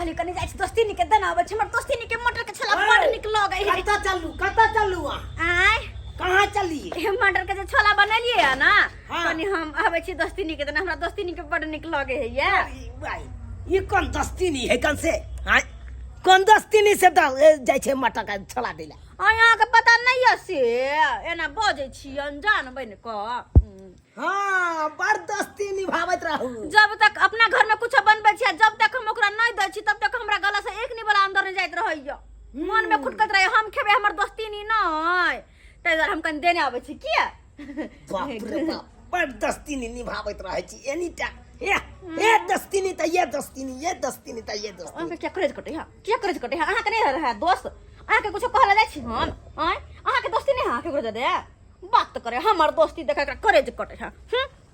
कहली कनी जाय छी दोस्ती निके देना आबै छै हमर दोस्ती निके मटर के छोला बड़ निक लगे है। कता चलू आय कहां चलिए मटर के जे छोला बनलिए है ना कनी हम आबै छी दोस्ती निके देना हमरा दोस्ती निके बड़ निक लगे है ये भाई ये कौन दोस्ती नहीं है कौन से हां कौन दोस्ती नहीं से जाय छै मटर के छोला देला यहाँ के पता नहीं है से एना बजे छी अनजान बन क हां बड़ दोस्ती निभावत रहू। जब तक अपना घर में कुछ बनबै छी जब तक हम ओकरा नहीं दै छी तब तक हमरा गला से एक निबला अंदर नहीं जाइत रहैया मन में खुटकत रहे हम खेबे हमर दोस्ती नहीं तै दुआरे हम कन देने आबै छी किया बाप रे बाप बड़ दोस्ती निभावत रहै छी एनी टाइम ये दोस्ती नहीं त ये दोस्ती नहीं ये दोस्ती नहीं त ये दोस्ती अहाँ क्या करे कटे हां क्या करे कटे हां अहाँ के नहीं रहा दोस्त अहाँ के कुछ कहला जाय छी हम आय अहाँ के दोस्ती नहीं हां के करे दे बात करे हमर दोस्ती देखा करे कटे हां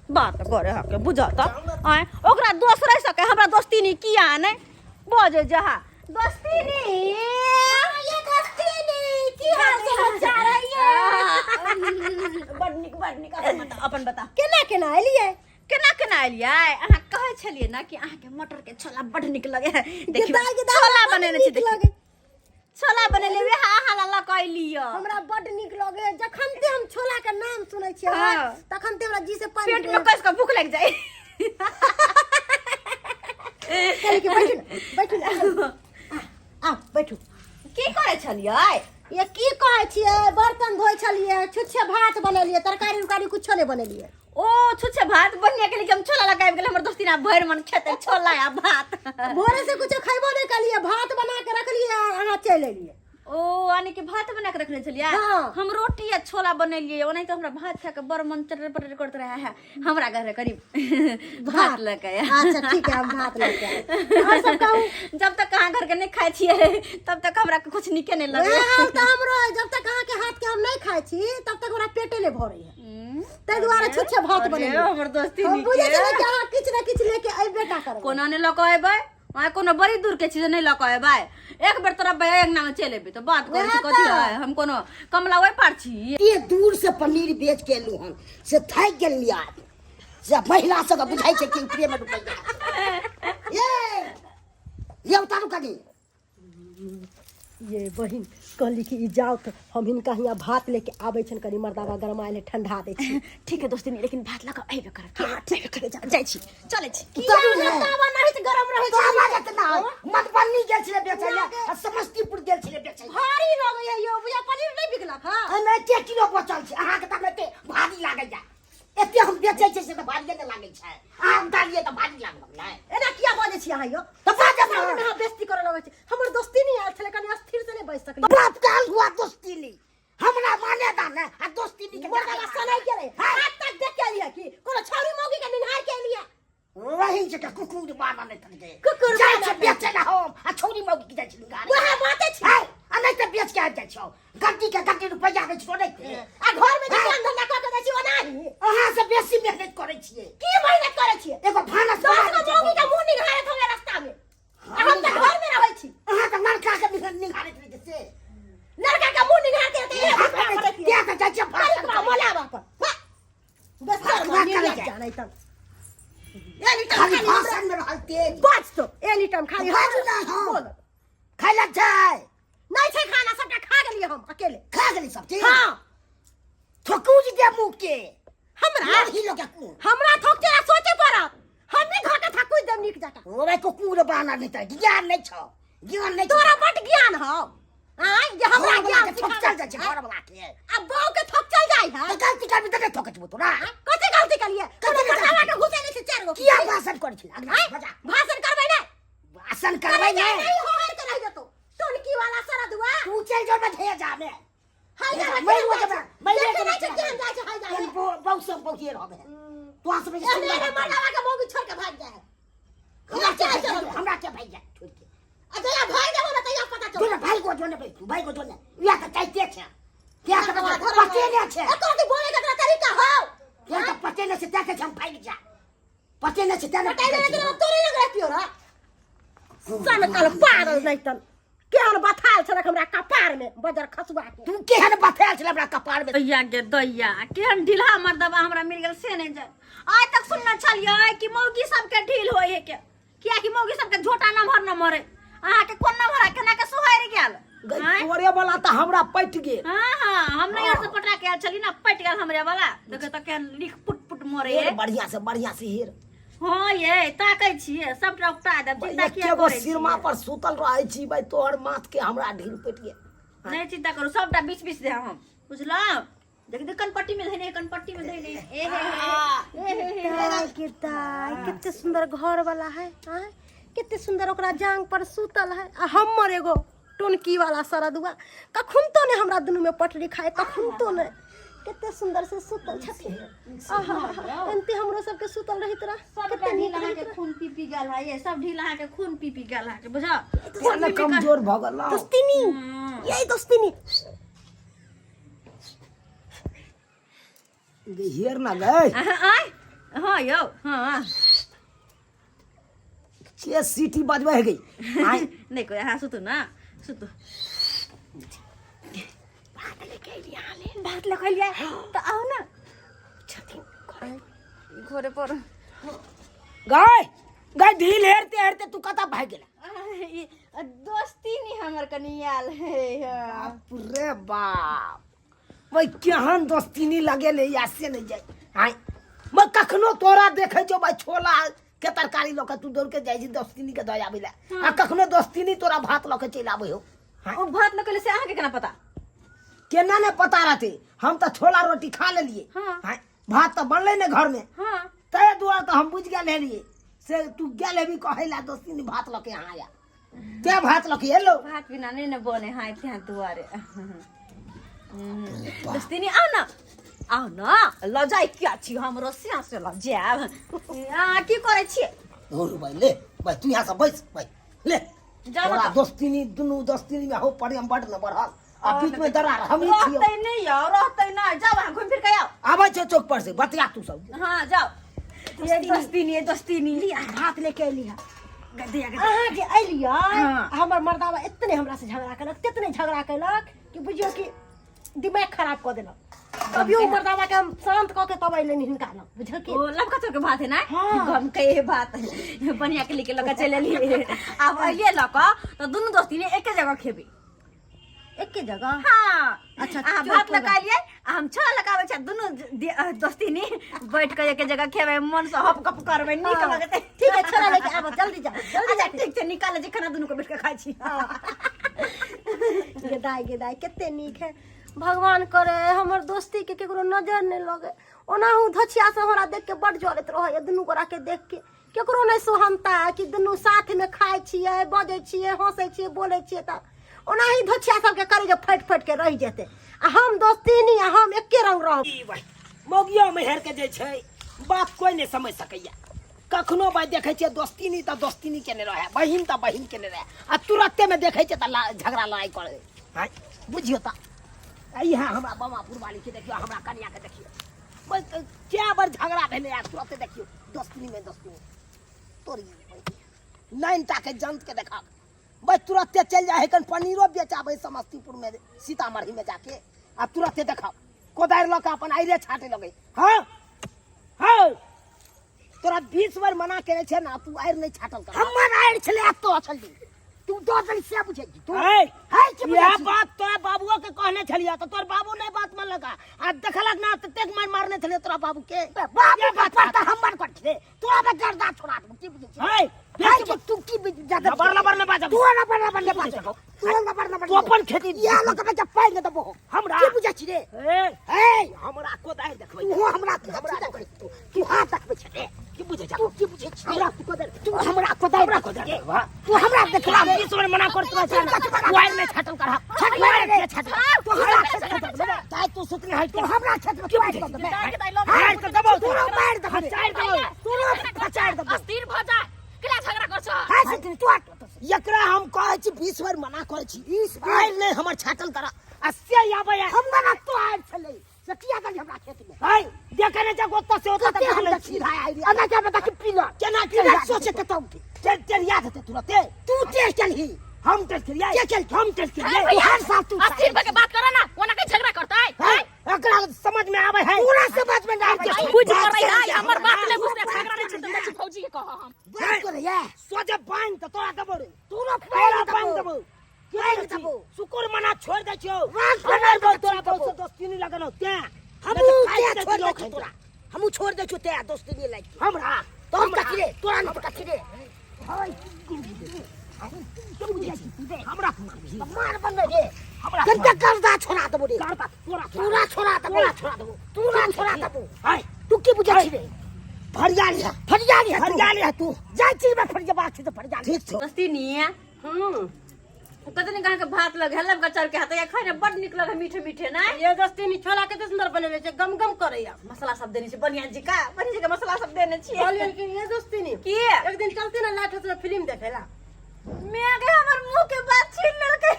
बात करे हां के बुझाता आय ओकरा दोस्त रह सके हमरा दोस्ती नहीं किया नहीं बजे जहा दोस्ती नहीं ये दोस्ती नहीं की हाल समाचार है बड़ निक अपन बता केना एलिए केना एलिए अहाँ कहै छलिए ना कि अहाँ के मटर के छोला बड़ निक लगे है देखियो छोला बनेने छी देखियो छोला बनेले वे हां ला कहलियो हमरा बड निक लगे जखन ते हम छोला के नाम सुनै छियै तखन ते हमरा जी से पानी पेट में कस के भूख लग जाए चल के बैठू आ बैठू की करे छलिए ये की कहै छियै बर्तन धोइ छलिए छुच्छे भात बनेलिए तरकारी उरकारी कुछो नहीं बनेलिए ओ छुच्छे भात बनिया के लिए हम छोला लगाए गेल हमर दोस्ती ना भर मन खेते छोला या भात भोरे से कुछ खइबो नहीं कलिए भात बना के रख लिए अहाँ चल एलिए ओ आने के भात बना के रखने छलिए हम रोटी या छोला बनेलिए ओनै तो हमरा भात खा के बड़ मन चटर पटर करत रहा है हमरा घर करीब भात लेके अच्छा ठीक है हम भात लेके आए और सब कहूं जब तक कहां घर के नहीं खाइ छिए तब तक हमरा कुछ निके नहीं लगे त हमरो जब तक अहाँ के हाथ के हम नहीं खाइ छी तब तक हमरा पेटे नहीं भरै है तै दुआरे छुच्छे भात बनेलिए हमर दोस्ती हम निके बुझे छै कि अहाँ किछ ना किछ लेके अइबे टा करब कोना ने लक अइबै वहाँ कोनो बड़ी दूर के चीज नहीं लक अइबै एक बेर तोरा अंगना में चल अइबै तो बात करे छी कथि है हम कोनो कमला ओइ पार छी ये दूर से पनीर बेच के एलू हम से थक गेल यार से महिला सब बुझाई छै कि प्रेम में रुपैया ये उतारू कनी ये बहिन कहली कि जाओ तो हम हिनका हियाँ भात लेके आबै छन कनी मर्दावा गरमाइले ठंडा दे छी ठीक है दोस्ती नहीं लेकिन भात लगा अइबे कर ठीक करे जाय छी चले छी उतारू मर्दावा नहीं तो गरम रहे तो लागत ना मधुबनी गेल छले बेचैले समस्तीपुर गेल छले बेचैले भारी लगे यो बुया पनीर नहीं बिकला हां हमें 1 किलो बचल छै अहाँ के त में भारी लागे जा एते हम बेचै छै से त भारी नहीं लागे छै अहाँ उतारिए त भारी लागल नै एना किया बजे छी अहाँ यो तो बाजे ना हमरा बेइज्जती करे लगे छी हमर दोस्ती नहीं आयल छले कनी स्थिर से नहीं बैठ सकली बात काल हुआ दोस्ती नहीं हमरा माने दा ना आ दोस्ती नहीं के मोर का सनाई गेले हाथ तक देख के लिया कि कोनो छौरी मौगी के निहार के लिया रही छै के कुकुर बाना नहीं तन के कुकुर जाय छै बेचै ना हम आ छौरी मौगी के जाय छै निगार वहां बाते छी आ नहीं त बेच के आ जाय छौ गड्डी रुपैया के छोड़ै छै आ घर में दुकान धंधा क के दै छी ओनाही अहाँ से बेसी मेहनत करै छियै की मेहनत करे छी एगो भानस दस गो मौगी के मुंह निहारत होवे रास्ता में हम त घर में रहै छी अहाँ त लड़का के निहारत रहे से लड़का के मुंह निहारते ते क्या त जाय छै भारी मोला बाप बस कर जानै त एनी खाली टाइम भाषण में रहल तेज बच तो एनी टाइम खाली भाषण ना हम खाइला जाय नहीं छै खाना सबटा खा गेलिए हम अकेले खा गेली सब चीज हां ठोकूज दे मुंह के हमरा ही लोग के हमरा ठोकते सोचे पड़त हम भी घाटा ठकुई देम निक जाटा ओरे कुकुर बाना नहीं त ज्ञान नहीं छ ज्ञान नहीं तोरा बट ज्ञान हो आय जे हमरा ज्ञान ठोक चल जाय छै घर वाला के अब बौ के ठोक चल जाय है तो गलती कर भी त ठोकत तोरा कथि गलती कलिए कोनो बतावा के घुसे नहीं छै चार गो किया भाषण कर छी मजा भाषण करबै नै भाषण करबै नहीं नहीं हो हर के रह जतो टोनकी वाला सरद हुआ तू चल जो मैं ढे जाने हाय जा मैं वो जब मैं ये नहीं छै ज्ञान जाय छै हाय जा बहुत सब बहुत ये रहबे तू आस में मेरे मरदावा के मौगी छोड़ के भाग जाए हमरा के भाई जा छोड़ के अच्छा या भाग जाबो ना तैया पता चल तोरा भाई को जोने या त चाहते छ क्या कर पते ने छ एको की बोले का तरीका हो क्या त पते ने छ ताके हम भाग जा पते ने छ ताने पता नहीं कि तोरे लग रहती हो ना सन कल पागल नहीं तन केहन बथाल छलक हमरा कपार में बजर खसुआ के तू केहन बथाल छले हमरा कपार में दैया के दैया केहन ढीला मर्दबा हमरा मिल गेल से नहीं जाय आज तक सुनना छलिए कि मौगी सब के ढील होय है क्या कि मौगी सब के झोटा नंबर न मरे अहाँ के कोन भरा केना के सोहार गेल तोरे वाला त हमरा पट गेल। हां हम नहीं यार से पटा के आयल छली ना, पट गेल हमरे वाला। देखे त के लिख पुट पुट मोरे हेर बढ़िया से हेर। हां ये ताकै छियै सबटा उठा देब, चिंता किया एगो करै छी? सिरमा पर सुतल रहै छी भाई, तोहर माथ के हमरा ढील पट गेल। नहीं चिंता करू, सबटा बीच बीच दे हम, बुझलौ? देख देख कनपट्टी में धइने, कनपट्टी में धइने। ए हे कितने सुंदर घर वाला है, हाँ? कितने सुंदर ओकरा जांग पर सुतल है। आ हमर एगो टोनकी वाला सरदुआ कखुन तो ने हमरा दुनू में पटरी खाए, कखुन तो ने। कितने सुंदर से सुतल छथिन। आहा एनते हमरो सबके सुतल रही तरह सबटा ढील अहाँ के खून पी पी गेल है, ये सब ढील अहाँ के खून पी पी गेल है, बुझा? तोरा कमजोर भ गेल। दोस्तीनी यही दोस्तीनी हेर ना गए। आय हां यौ हां के सीटी बजबै है गई। आय नहीं कोई हां सुतु ना, सुतु। बात लेके लिया त आओ ना छथिन घरे पर। गए ढील हेरते तू कता भाग गेला। दोस्ती नहीं हमर कनियाल है। बाप रे बाप, भाई केहन दोस्तीनी लगे ले ऐसे नहीं जाए। आय मैं कखनो तोरा देखे छो भाई छोला के तरकारी लके तू दौड़ के जाई छी दोस्तीनी के दया आबेला। आ कखनो दोस्तीनी तोरा भात लके चल आबे हो। ओ भात लकले से अहाँ के केना पता? केना ने पता रहते, हम तो छोला रोटी खा ले लिए। हाँ। भात तो बनले ने घर में। हां तय दुआर तो हम बुझ गेल लिए से तू गेल हेबी कहेला दोस्तीनी भात लके यहाँ आया। क्या भात लके हेलो भात बिना नहीं न बने हाय ત્યાં दुआरे। दोस्तीनी आओ ना ल जाई क्या छी हमरो सिया से ल जाब। आ की करे छी? और भाई ले भाई तू यहाँ से बैठ भाई ले। जाओ तोरा ना। दोस्तीनी दुनू दोस्तीनी में हो प्रेम बड़ न बढ़ल। आ बीच में दरार हम ही छियो। रहतै नहीं यार, रहतै ना। जाओ वहां घूम फिर के आओ। आबै छे चौक पर से बतिया तू सब। हां जाओ। ये दोस्तीनी लिया भात लेके अलिया। गद्दिया अहाँ जे अलिया हमर मर्दावा इतने हमरा से झगड़ा कलक, तितने झगड़ा कलक कि बुझियो कि दिमाग खराब कर देलक। तभियो मर्दावा के हम शांत क के तब अइले निकालम, बुझल के? ओ लबका चोर के भात है ना? हाँ। गम के बात है, बनिया के लेके लगा चले लिए। अब ये लका तो दोनों दोस्तीनी एक जगह खेबी। एक के जगह। हाँ अच्छा, आ चुप भात हो लगा लिए, हम छोला लगावे छ दोनों दोस्तीनी बैठ के एक जगह खेबे, मन से हप कप करबे, नीक लगते। ठीक है छोरा लेके आबो, जल्दी जा जल्दी अच्छा ठीक छै, निकाल जे खाना दोनों को बैठ के खाई छी। गेदाई कितने नीक है। भगवान करे हमर दोस्ती के केकरो नजर नहीं लगे। ओनाहू धछिया से हमरा देख के बड़ जरत रहे, दुनू गोरा के देख के केकरो नहीं सोहनता है कि दुनू साथ में खाए छिए, बजे छिए, हंसे छिए, बोले छिए। त ओनाही धछिया सब के करे जे फट फट के रह जेते। आ हम दोस्तीनी आ हम एके रंग रहब। ई भाई मोगियो में हेर के जे छै बात कोई नहीं समझ सकैया। कखनो भाई देखे छे दोस्तीनी त दोस्तीनी केने रहे, बहिन त बहिन केने रहे। आ तुरंते में देखे छे त झगड़ा लड़ाई करे। हां बुझियो त यहाँ हमरा बमापुर वाली के देखियो, हमरा कन्या के देखियो, बस क्या बार झगड़ा भेले यार तुरंते देखियो दोस्तीनी में दोस्तीनी तोरी लाइन ताके जंत के देखा बस तुरंते चल जाए कन पनीरो बेचाबे समस्तीपुर में सीतामढ़ी में जाके। आ तुरंते देखा कोदार लके अपन आइरे छाटे लगे। हाँ हाँ तोरा 20 बार मना करे छे ना, तू आइर नहीं छाटल कर। हमर आइर छले तो असल दी तू दो दिन से बुझे तू है यह बात तोरा बाबुओ के कहने छलिया तो तोर बाबू नहीं बात मन लगा। आ देखलक ना त तेक मार मारने छले तोरा बाबू के। बाबू बात पता हमर कर छे तोरा बे गर्दा छोड़ा दू की बुझे है तू की ज्यादा लबर में बाजा तू लबर में बाजा तू लबर तू अपन खेती या लोग के जब पाएंगे तब हमरा की बुझे छी रे। ए हमरा कोदार देखबै तू हमरा देखबै तू हाथ देखबै छे की बुझे जा तू की बुझे छी हमरा कोदार तू हमरा कोदार तू हमरा देखला 20 बार मना करत रह तू आइर में छाटल कर छाटल तू हमरा ताई तू सुतने है तू हमरा छाटल की बुझे हार कर दबो तू मार दबो चार दबो तू चार दबो अस्थिर भ जा केला झगड़ा करछ। हां सचिन तू एकरा हम कहै छी 20 बार मना करै छी 20 बार नहीं हमर छाटल करा अस्से आबे हमरा तो आइर छले सटिया गल हमरा खेत में है देखने जा गोत से होता त हम सीधा आइरी अना क्या बता कि पीला केना के सोचे के तुम चल याद है तुरंते तू टेस्ट चलही हम टेस्ट करिए हम टेस्ट करिए हर साल तू अस्थिर के बात करा ना, ओना के झगड़ा करता है। एकरा समझ में आवे है पूरा समझ में आवे है बुझ रही है हमर बात ले बुझते झगड़ा नहीं छूटल दै छी भौजी के कह हम बात करे या सोजे बांध त तोरा देबो रे तोरा बांध देबो के देबो शुक्र मना छोड़ दे छियो हमर बहुत तोरा बहुत दोस्ती नहीं लगन होते हमू क्या छोड़ दे तोरा हमू छोड़ दे ते दोस्ती नहीं लाग हमरा तो हम कथि रे तोरा नहीं कथि रे हमरा मार बंद रे हमरा कत्ते कर्जा छोड़ा देबो रे करता तोरा छोड़ा देबो तोरा छोड़ा देबो हाय तू की बुझै छी रे फरियाली है तू जाय छी में फरिया बात छी तो फरियाली ठीक छ दोस्ती नहीं है कतने कहा के भात लग हेलब का चल के हाथ या खाने बड़ निक लगे मीठे मीठे ना ये दोस्ती नहीं छोला के सुंदर बनेले छे गम गम करैया मसाला सब देने छी बढ़िया जी का बढ़िया जी का मसाला सब देने छी बोलिए कि ये दोस्ती नहीं की एक दिन चलते ना लाठ से फिल्म देखेला मैं के हमर मुंह के बात छीन लेलके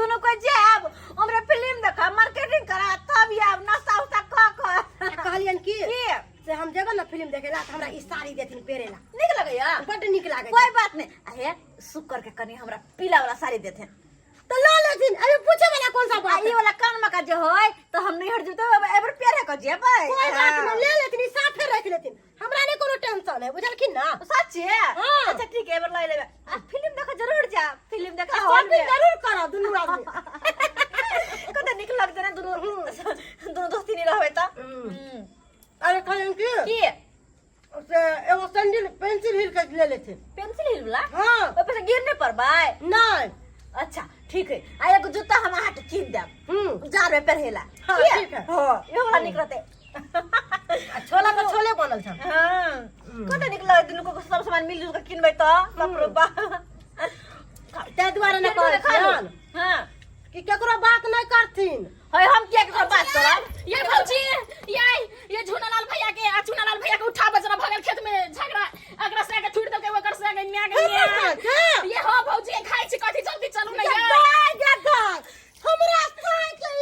दोनों को जाब हमरा फिल्म देखा मार्केटिंग करा तब आब नाश्ता उस्ता खा कहलियन की की से हम जेबे ना फिल्म देखेला त हमरा ई साड़ी देथिन पेरेला निक लगैया बड निक लागे कोई बात नहीं आहे शुक्र के कनी हमरा पीला वाला साड़ी देथे तो लो लेथिन अभी पूछे वाला कौन सा बात ये वाला कान में का जो होय तो हम नहीं हट जतो एबर प्यार है को जेबै कोई बात नहीं ले लेथिन साथे रख लेथिन हमरा ने कोनो टेंशन है बुझलखिन ना सच है हाँ। अच्छा ठीक है एबर ले लेबे आ फिल्म देखा जरूर जा फिल्म देखा और भी जरूर करो दुनू आदमी कते निक लगते ना दोनों दोस्ती नहीं रहबे त अरे कहलिन की से एगो सैंडल पेंसिल हिल के ले लेथिन पेंसिल हिल वाला हां ओए पे गिरने पर भाई नहीं अच्छा ठीक है आ एगो जूता हम हाथ कीन देब जार में पहरेला हाँ, ठीक है। हां ये वाला निक रहते छोला तो छोले बनल छ हां कते निक लगे दुनू को सब सामान मिल जुल के किनबै त बाप रे बा ते द्वारा न कहल हां कि केकरो बात नहीं करथिन है हम क्या के बात करब ये भौजी ये झूनालाल भैया के आ चुनालाल भैया के उठा बजना भगल खेत में झगड़ा अगरा से के छुट दल के ओकर से के न्या के ये हो भौजी खाइ छी कथि जल्दी चलू ना यार हमरा साइकिल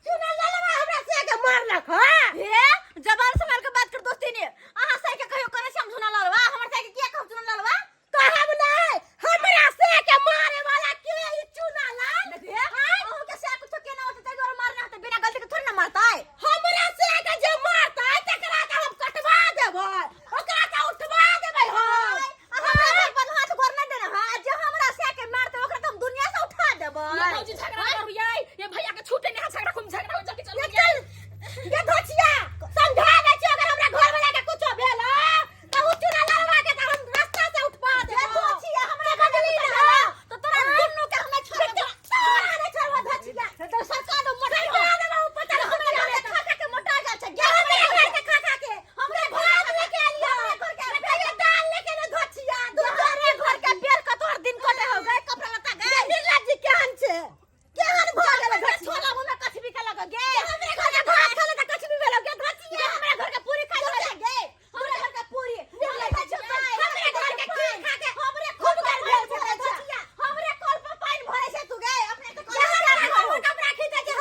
चुनालाल हमरा से के मारलक हे जबान संभाल के बात कर दोस्ती ने अहां से के कहियो करे हम सुना ललवा हमर से के किया कहब सुना ललवा कहब नहीं हमरा से के मारे वाला के ई चुनालाल देखिए अहू के से कुछ के ना होते ते और मारना होते बिना गलती के थोड़ी ना मारता है हमरा से के जे मारता है तकरा के हम कटवा देबै ओकरा के उठवा देबै हम हमरा घर पर हाथ गोर नहीं देना हां जे हमरा से के मारते ओकरा तो हम दुनिया से उठा देबै ये भौजी झगड़ा करू ये भैया के छूटे नहीं झगड़ा खूब झगड़ा हो जल्दी चलू चल ये धोचिया समझा दे छी अगर हमरा घर में जाके कुछ भेल त उ चुनालालवा के त हम रास्ता से उठवा देबै धोचिया हमरा गदली ना तो तोरा दुन्नु के हम छोड़ दे तोरा ने छोड़वा धोचिया तो सरकार तो मोटा हमरा पता हमरा खा के मोटा जा छ गे हमरा घर के खा के हमरे भात लेके आलिया घर के पहले दाल लेके न धोचिया दूसरे घर के पेड़ का तोर दिन कटे हो गए कपड़ा लता गए नीला जी केहन छे केहन भ गेल छोला मुंह में कछ भी के लग गे हमरे घर के भात खाले त कुछ भी भेल गे धोचिया हमरा घर के पूरी खा ले गे हमरा घर के पूरी हमरे घर के खीर खा के हमरे खूब कर भेल छे धोचिया हमरे कल पर पानी भरे से तू गए अपने तो कपड़ा खींचे जे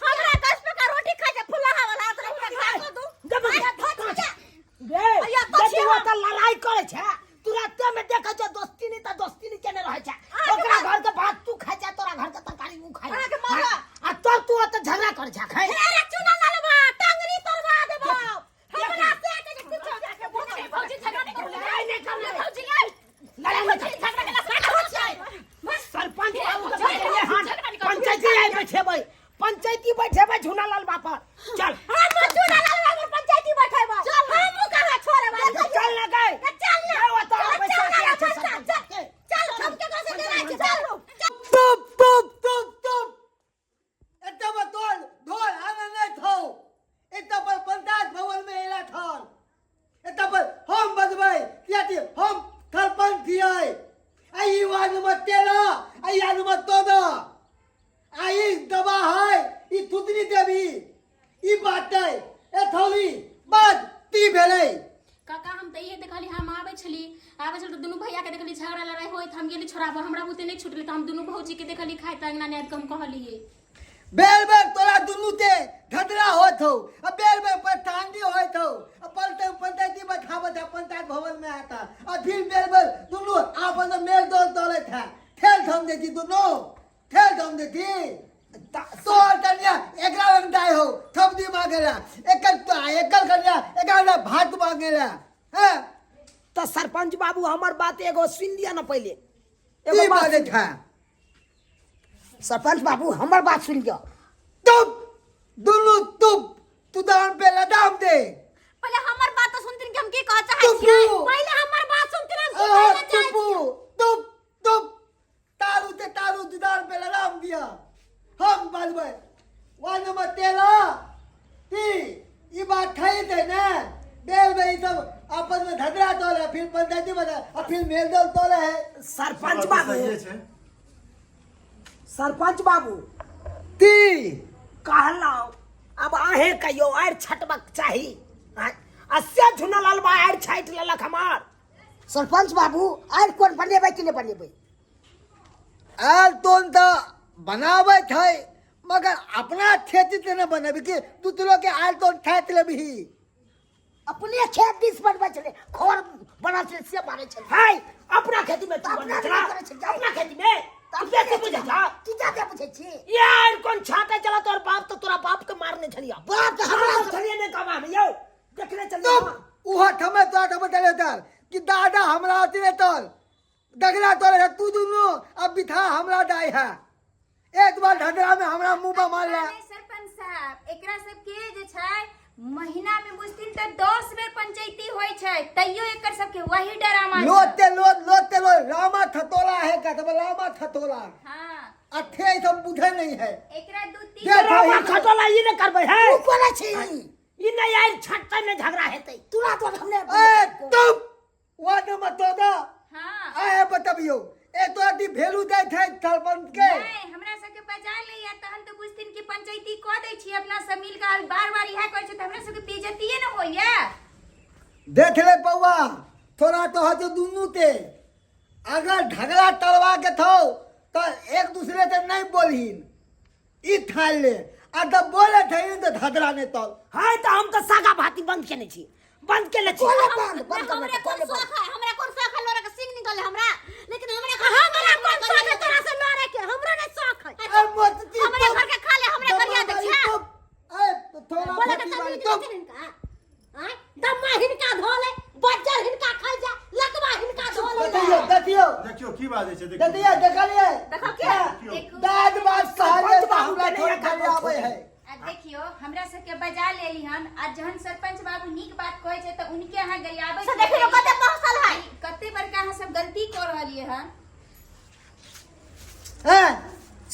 हमरा 10 टका रोटी खा के फुलाहा वाला तो खा दू जब धोचिया गे जब वो त लड़ाई करे छ तुरंत में देखे छ दोस्ती नहीं त दोस्ती नहीं केने रहे छ ओकरा घर के भात तू खाइ छ तोरा घर के तरकारी उ खाइ अहाँ के मारा। आ तब तू त झगड़ा करे छ खाइ अरे चुनालालवा टंगरी तोड़वा देबो हमरा से के कुछ जाके बोल भौजी झगड़ा नहीं करू लड़ाई नहीं करना भौजी लड़ाई नहीं झगड़ा के ना सरपंच पंचायती आई बैठेबै पंचायती बैठेबै झुनालाल बापा चल हम चुनालालवा में पंचायती बैठेबो चल हमहु कहां छोड़बा चल ना गए चल ना वो तो पैसा किया छ सरपंच चल हम के कैसे देना है चल तुप एता पर ढोल आना नहीं थो एता पर पंचायत भवन में एला थन एता पर हम बजबै कियाकि हम सरपंच छियै आई वार्ड नंबर 13 आई वार्ड नंबर 14 आई दबा है ई थुतनी देवी ई बाटे ए थौली बात ती भेलै काका हम त ये देखली हम आबै छली त दुनू भैया के देखली झगड़ा लड़ाई होइत हम गेली छोड़ाबो हमरा बुते नहीं छुटली त हम दुनू भौजी के देखली खाइत अंगना ने कम कहलिए बेर बेर तोरा दुनू ते झगड़ा होत हो अब बेर बेर पर टांगी होत हो अब पंचायती बैठावत है पंचायत भवन में आता और फिर बेर बेर दुनू आपस में मेल दौड़ दौड़े था खेल थम देती दोनों खेल थम मांगेला हैं तो सरपंच बाबू हमार बात एगो सुन लिया ना पहले की एगो बात बात सुन- है सरपंच बाबू हमार बात सुन लिया तुम दोनों तू दाम पे लगाम दे पहले हमर बात तो सुनतिन कि हम की कह चाहै छियै चुप पहले हमर बात सुनतिन हम की कहना चाहै छियै तुम तारू दुदान पे लगाम दिया हम बनबै वन नंबर 13 की ये बात खई थे ना बेल में ये सब आपस में झगड़ा तो है फिर पंचायती बना और फिर मेलजोल तो है सरपंच बाबू सरपंच बाबू ती कहला अब आहे कहियो आर छटबक चाही अस्या झुना लाल बा आर छाइट लेलक हमार सरपंच बाबू आर कोन बनेबै कि नहीं बनेबै आल तोन तो बनावे थे मगर अपना खेती से न बनावे कि दूसरों के आल तोन खेत ले भी अपने खेत दिस बनबै छले खोर बना छले से मारे छले हाय अपना खेती में तू बना छला अपना खेती में तब कैसे बुझे जा तू जाते बुझे छी यार कौन छाते चला तोर बाप तो तोरा बाप के मारने छलिया बाप तो हमरा छलिए ने कमा में यो देखने चलिए तुम उहा थमे तो थमे चले तर कि दादा हमरा आती रे तोर दगला तोर है तू दोनों अब बिठा हमरा दाई है एक बार झगड़ा में हमरा मुंह पे मार ला अरे सरपंच साहब एकरा सब के जे छै महीना में बुझतिन त 10 बेर पंचायती होय छै तैयो एकर सब के वही डरामा छै। लोते रामा थतोला है का तब रामा थतोला हां अठे सब बुझे नहीं है एकरा दू तीन देखो रामा ये खटोला ये न करबै है तू कोने छी ई नहीं आइल छटता में झगड़ा हेतै तुरा तो हमने ए तुम वाद मत दो हां आए बताबियो ए तो अति भेलू दे थे सरपंच के नहीं हमरा सब के बजा ले या तहन तो बुझतिन कि पंचायती क दै छी अपना सब मिल के बार-बार इहा कहै छै त हमरा सब के बेइज्जतीए न होइया। देख ले पौवा थोड़ा तो हज दुनू ते अगर झगड़ा टलवा के थो तो एक दूसरे से नहीं बोलहीन ई ठाल ले आ जब बोले थे तो झगड़ा नहीं तो हाय तो हम तो सागा भाती बंद केने छी बंद केले छी हमरा कोन शौक है हमरा कोन शौक है लोरा के सिंग निकले हमरा लेकिन हमरा कोन शौक है तोरा से लड़े के हमरा नहीं शौक है ए मोती हमरे घर के खा ले हमरे करिया दे छा ए थोड़ा बोले के फटी तब वाली इनका हां दम्मा हिनका धोले बच्चा हिनका खा जा लकवा हिनका धोले देखियो देखियो की बात है देखियो देखलिए देखो क्या देखू दाद बात सहले सरपंच बाबू हमरा के थोड़ा नहीं खड़े आवे है आ देखियो हमरा सब के बजा लेली हन आ जहन सरपंच बाबू नीक बात कहै छै त उनके यहाँ गरियाबै से देखियो कते पहसल है कते बड़का अहाँ सब गलती कर रहलिए हन। हैं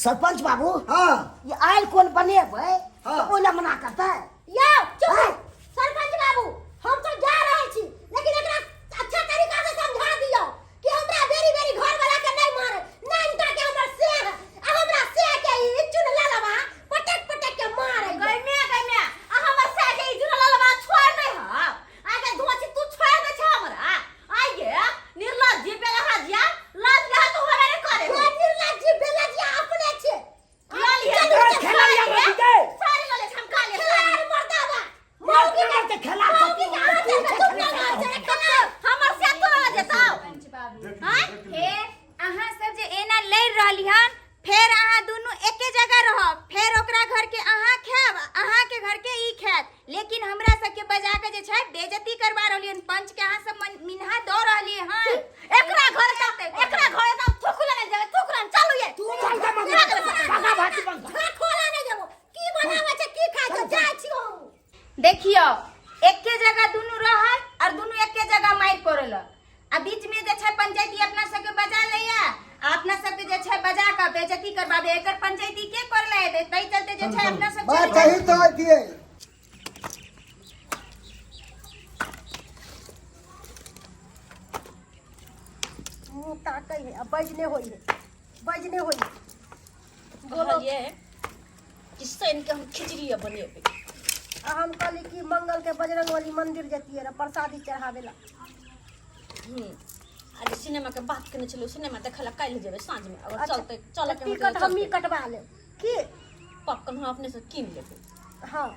सरपंच बाबू हां ये आइल कोन बनेबै हाँ। तो ओला मना करतै यो चुप सरपंच बाबू हम तो जा रहे छी लेकिन एकरा अच्छा तरीका से समझा दियो कि हमरा बेरी बेरी घर वाला के नहीं मारे नहीं इनका के हमर से आ हमरा से के ई चुन ललवा पटक पटक के मारे गइमे आ हमर से के ई चुन ललवा छोड़ दे ह आगे धोची तू छोड़ दे छ हमरा आगे निर्लज्ज बेला हाजिया लाज रहा तो होबे नहीं करे निर्लज्ज बेला जी अपने छे लाली खेला या मत दे सारी लले हम खा ले सारी मर्दावा मौगी के खेला मौगी के हाथ में तुम ना मार करे हमर से तो आ जताओ सरपंच बाबू हां फेर अहाँ सब जे एना लड़ रहली हन फेर अहाँ दुनू एके जगह रहब फेर ओकरा घर के अहाँ खायब अहाँ के घर के ई खायत लेकिन हमरा सब के बजा के जे छै बेइज्जती करवा रहली हन पंच के अहाँ सब मिन्हा दो रहली हन एकरा घर चलते एकरा घर से थुकुला नहीं जावे थुकुला चलू ये तू चल जा मत सागा भाती बंद घर खोला नहीं जाबो की बनावे छै की खाय छै जाय छी हम देखियो एके जगह दुनू रहल और दुनू एके जगह माइर करल आ बीच में जे छै पंचायती अपना सब के बजा लैया आ अपना सब के जे छै बजा के बेइज्जती करबाबे एकर पंचायती के करले हेतै तै चलते जे छै अपना सब बात सही तो होती है मुंह ताकै है अब बजने होई है बोलो ये किससे इनके हम खिचड़ी बनेबे आ हम कहली कि मंगल के बजरंग वाली मंदिर जतिए रे प्रसादी चढ़ावेला आज सिनेमा के बात करने चलो सिनेमा देखला काल जेबे साँझ में अगर अच्छा, चलते चल के टिकट हम ही कटवा ले की पक्कन हम अपने से कीन लेबे हाँ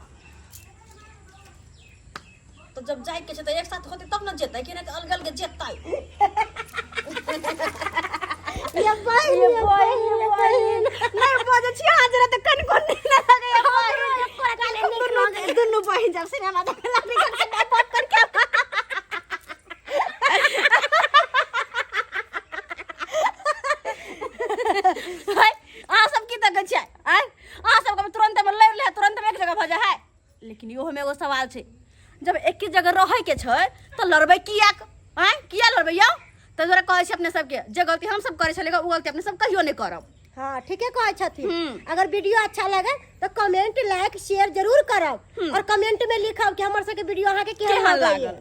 तो जब जाए के छै त एक साथ होते तब न जेतै कि नहीं तो अलग अलग जेतै ये बहिन नहीं बजे छी हाजरा त कन कोन नहीं लगे दुनु बहिन जब सिनेमा देखला निकल के पक्कन के लेकिन इहो में एगो सवाल छै, जब एक ही जगह रहे के छै तो लड़बै किया किया लड़बै यौ? तो जरा कहै छी अपने सबके, जे गलती हम सब करे छले उ गलती अपने सब कहियो नहीं करब। हाँ ठीके कहै छथिन। अगर वीडियो अच्छा लगे तो कमेंट लाइक शेयर जरूर करब और कमेंट में लिखब कि हमर सबके वीडियो अहाँ के केहन लागल।